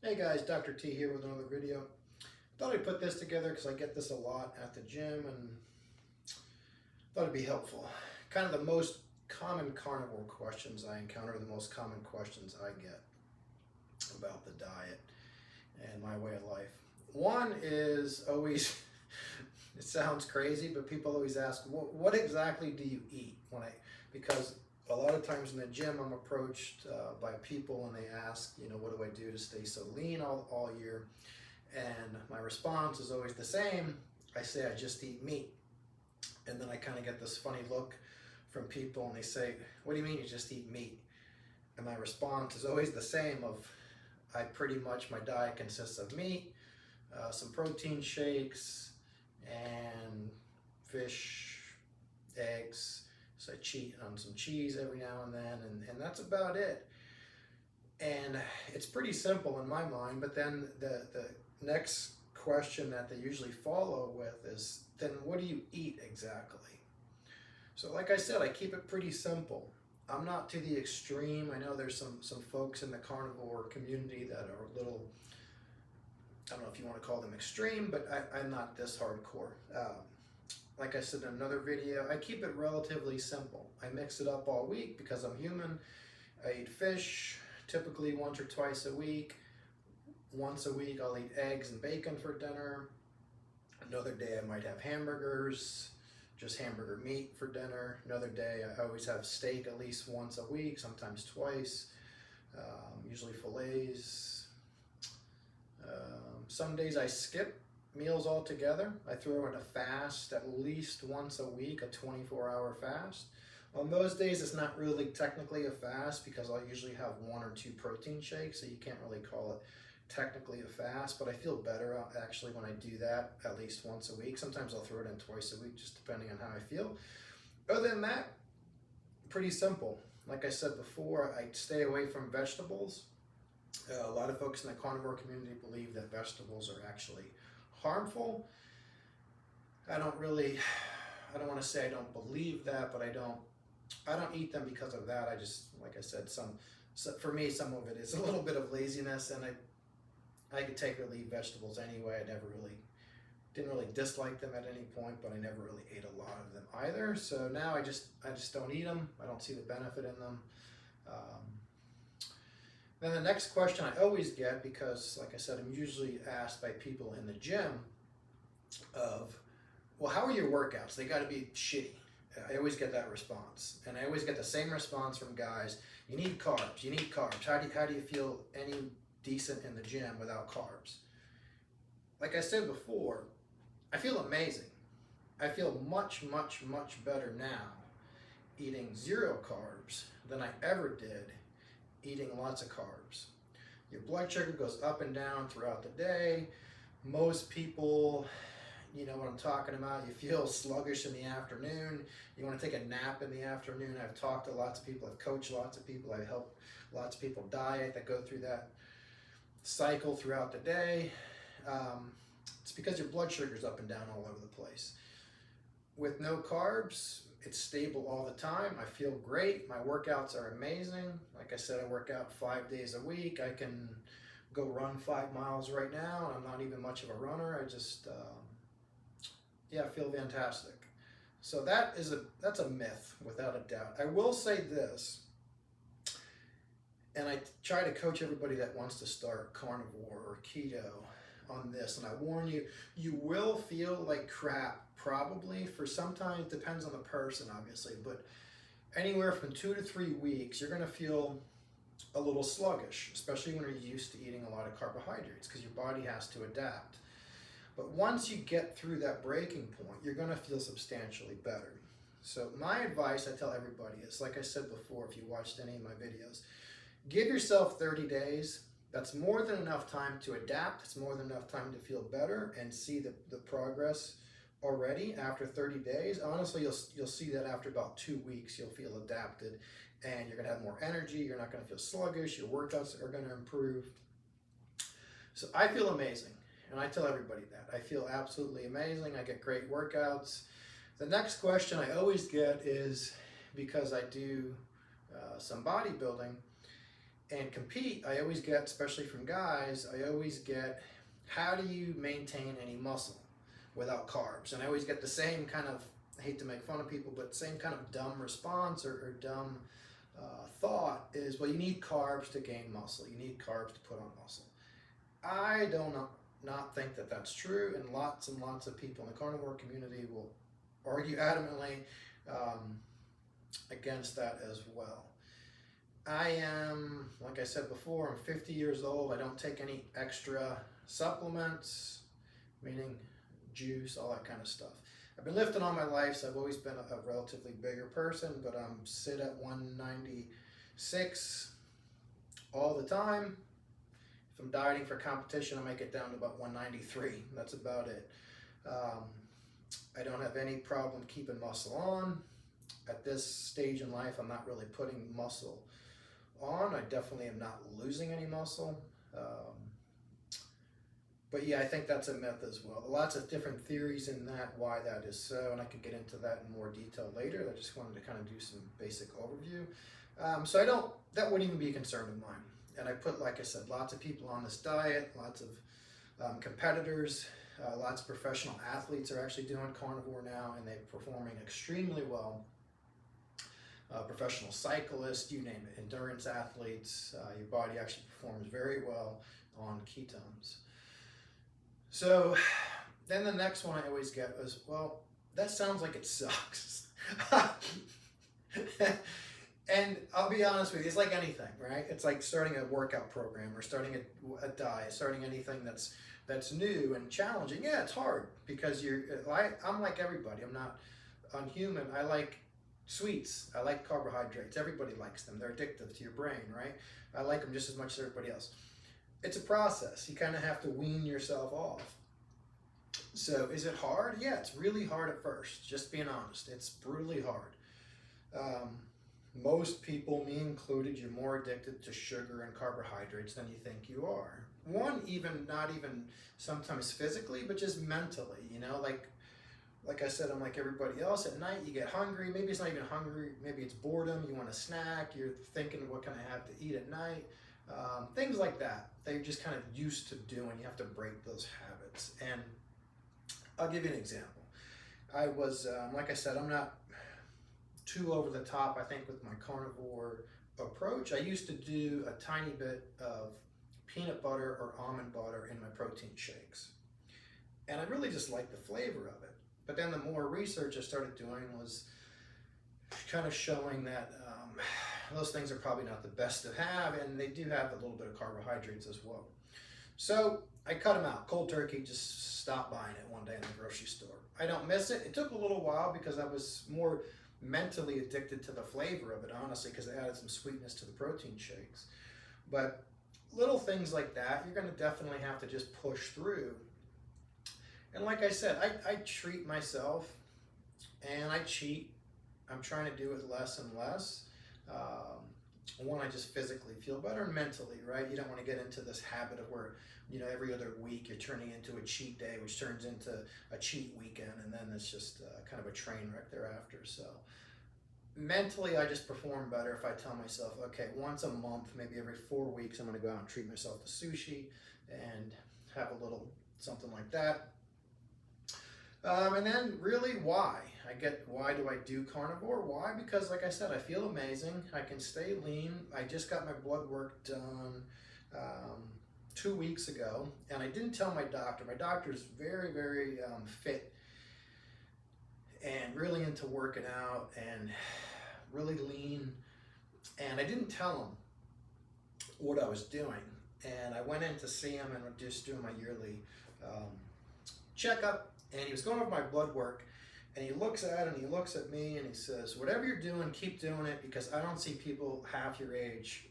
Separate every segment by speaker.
Speaker 1: Hey guys, Dr. T here with another video. Thought I'd put this together because I get this a lot at the gym and thought it'd be helpful. Kind of the most common carnivore questions I encounter, the most common questions I get about the diet and my way of life. One is always, it sounds crazy, but people always ask, what exactly do you eat? Because a lot of times in the gym, I'm approached by people and they ask, what do I do to stay so lean all year? And my response is always the same. I say, I just eat meat. And then I kind of get this funny look from people and they say, what do you mean you just eat meat? And my response is always the same of, my diet consists of meat, some protein shakes, and fish, eggs. So I cheat on some cheese every now and then, and that's about it. And it's pretty simple in my mind, but then the next question that they usually follow with is, then what do you eat exactly? So like I said, I keep it pretty simple. I'm not to the extreme. I know there's some folks in the carnivore community that are a little, I don't know if you want to call them extreme, but I'm not this hardcore. Like I said in another video, I keep it relatively simple. I mix it up all week because I'm human. I eat fish typically once or twice a week. Once a week I'll eat eggs and bacon for dinner. Another day I might have hamburgers, just hamburger meat for dinner. Another day I always have steak at least once a week, sometimes twice, usually fillets. Some days I skip meals altogether. I throw in a fast at least once a week, a 24-hour fast. On those days, it's not really technically a fast because I'll usually have 1 or 2 protein shakes, so you can't really call it technically a fast, but I feel better actually when I do that at least once a week. Sometimes I'll throw it in twice a week, just depending on how I feel. Other than that, pretty simple. Like I said before, I stay away from vegetables. A lot of folks in the carnivore community believe that vegetables are actually harmful. I don't want to say I don't believe that, but I don't eat them because of that. I just, like I said, for me, some of it is a little bit of laziness, and I could take or leave vegetables anyway. Didn't really dislike them at any point, but I never really ate a lot of them either. So now I just don't eat them. I don't see the benefit in them. Then the next question I always get, because like I said, I'm usually asked by people in the gym of, well, how are your workouts? They got to be shitty. I always get that response. And I always get the same response from guys. You need carbs. You need carbs. How do you feel any decent in the gym without carbs? Like I said before, I feel amazing. I feel much, much, much better now eating 0 carbs than I ever did eating lots of carbs. Your blood sugar goes up and down throughout the day. Most people, you know what I'm talking about. You feel sluggish in the afternoon. You want to take a nap in the afternoon. I've talked to lots of people. I've coached lots of people. I've helped lots of people diet that go through that cycle throughout the day. It's because your blood sugar's up and down all over the place. With no carbs, it's stable all the time. I feel great. My workouts are amazing. Like I said, I work out 5 days a week. I can go run 5 miles right now. I'm not even much of a runner. I just, I feel fantastic. So that's a myth, without a doubt. I will say this, and I try to coach everybody that wants to start carnivore or keto on this, and I warn you, you will feel like crap probably for sometimes, depends on the person obviously, but anywhere from 2 to 3 weeks, you're gonna feel a little sluggish, especially when you're used to eating a lot of carbohydrates, because your body has to adapt. But once you get through that breaking point, you're gonna feel substantially better. So my advice I tell everybody is, like I said before, if you watched any of my videos, give yourself 30 days. That's more than enough time to adapt. It's more than enough time to feel better and see the progress already after 30 days. Honestly, you'll see that after about 2 weeks, you'll feel adapted and you're gonna have more energy. You're not gonna feel sluggish. Your workouts are gonna improve. So I feel amazing. And I tell everybody that. I feel absolutely amazing. I get great workouts. The next question I always get is, because I do some bodybuilding, and compete, I always get, especially from guys, I always get, how do you maintain any muscle without carbs? And I always get the same kind of, I hate to make fun of people, but same kind of dumb response or dumb thought is, well, you need carbs to gain muscle. You need carbs to put on muscle. I don't not think that that's true, and lots of people in the carnivore community will argue adamantly against that as well. I am, like I said before, I'm 50 years old. I don't take any extra supplements, meaning juice, all that kind of stuff. I've been lifting all my life, so I've always been a relatively bigger person, but I'm sit at 196 all the time. If I'm dieting for competition, I make it down to about 193. That's about it. I don't have any problem keeping muscle on. At this stage in life, I'm not really putting muscle on. I definitely am not losing any muscle. But yeah, I think that's a myth as well. Lots of different theories in that, why that is so, and I could get into that in more detail later. I just wanted to kind of do some basic overview. So that wouldn't even be a concern of mine. And I put, like I said, lots of people on this diet, lots of competitors, lots of professional athletes are actually doing carnivore now, and they're performing extremely well. Professional cyclists, you name it, endurance athletes, your body actually performs very well on ketones. So then the next one I always get was, well, that sounds like it sucks. And I'll be honest with you, it's like anything, right? It's like starting a workout program or starting a diet, starting anything that's new and challenging. Yeah, it's hard because I'm like everybody. I'm not unhuman. I like sweets. I like carbohydrates. Everybody likes them. They're addictive to your brain, right? I like them just as much as everybody else. It's a process. You kind of have to wean yourself off. So is it hard? Yeah, it's really hard at first. Just being honest, it's brutally hard. Most people, me included, you're more addicted to sugar and carbohydrates than you think you are. Not even sometimes physically, but just mentally, like I said, I'm like everybody else. At night, you get hungry. Maybe it's not even hungry. Maybe it's boredom. You want a snack. You're thinking, what can I have to eat at night? Things like that. They're just kind of used to doing. You have to break those habits. And I'll give you an example. I was, like I said, I'm not too over the top, I think, with my carnivore approach. I used to do a tiny bit of peanut butter or almond butter in my protein shakes. And I really just liked the flavor of it. But then the more research I started doing was kind of showing that those things are probably not the best to have, and they do have a little bit of carbohydrates as well. So I cut them out. Cold turkey, just stopped buying it one day in the grocery store. I don't miss it. It took a little while because I was more mentally addicted to the flavor of it, honestly, because it added some sweetness to the protein shakes. But little things like that, you're going to definitely have to just push through. And like I said, I treat myself and I cheat. I'm trying to do it less and less. One, I just physically feel better, and mentally, right? You don't want to get into this habit of where, every other week you're turning into a cheat day, which turns into a cheat weekend, and then it's just kind of a train wreck thereafter. So mentally, I just perform better if I tell myself, okay, once a month, maybe every 4 weeks, I'm going to go out and treat myself to sushi and have a little something like that. And then really why? Why do I do carnivore? Why? Because like I said, I feel amazing. I can stay lean. I just got my blood work done 2 weeks ago, and I didn't tell my doctor. My doctor's very, very fit and really into working out and really lean. And I didn't tell him what I was doing. And I went in to see him and just doing my yearly checkup. And he was going over my blood work, and he looks at it and he looks at me and he says, whatever you're doing, keep doing it, because I don't see people half your age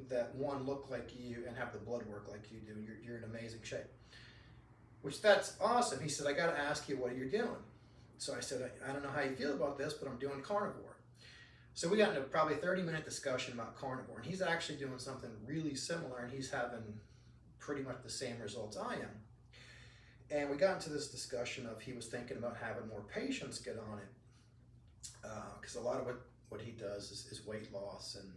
Speaker 1: that look like you and have the blood work like you do. You're in amazing shape. Which that's awesome. He said, I got to ask you what you're doing. So I said, I don't know how you feel about this, but I'm doing carnivore. So we got into probably a 30-minute discussion about carnivore, and he's actually doing something really similar, and he's having pretty much the same results I am. And we got into this discussion of he was thinking about having more patients get on it, because a lot of what he does is weight loss and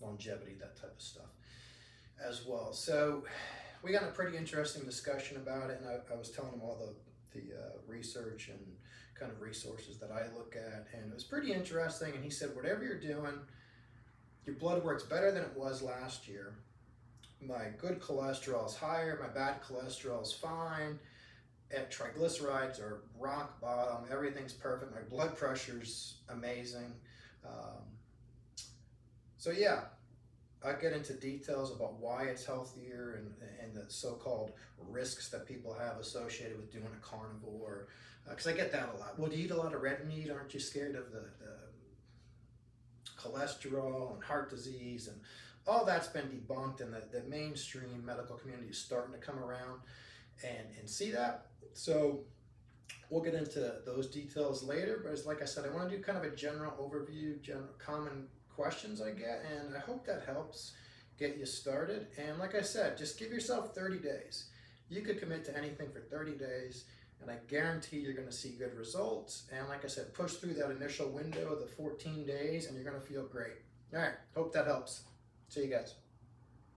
Speaker 1: longevity, that type of stuff as well. So we got a pretty interesting discussion about it, and I was telling him all the research and kind of resources that I look at, and it was pretty interesting. And he said, whatever you're doing, your blood work's better than it was last year. My good cholesterol is higher, my bad cholesterol is fine, and triglycerides are rock bottom, everything's perfect, my blood pressure's amazing. So yeah, I get into details about why it's healthier and the so-called risks that people have associated with doing a carnivore. Because I get that a lot. Well, do you eat a lot of red meat? Aren't you scared of the cholesterol and heart disease? And all that's been debunked, and the mainstream medical community is starting to come around and see that. So we'll get into those details later. But like I said, I want to do kind of a general overview, common questions I get, and I hope that helps get you started. And like I said, just give yourself 30 days. You could commit to anything for 30 days, and I guarantee you're going to see good results. And like I said, push through that initial window of the 14 days, and you're going to feel great. All right, hope that helps. See you guys.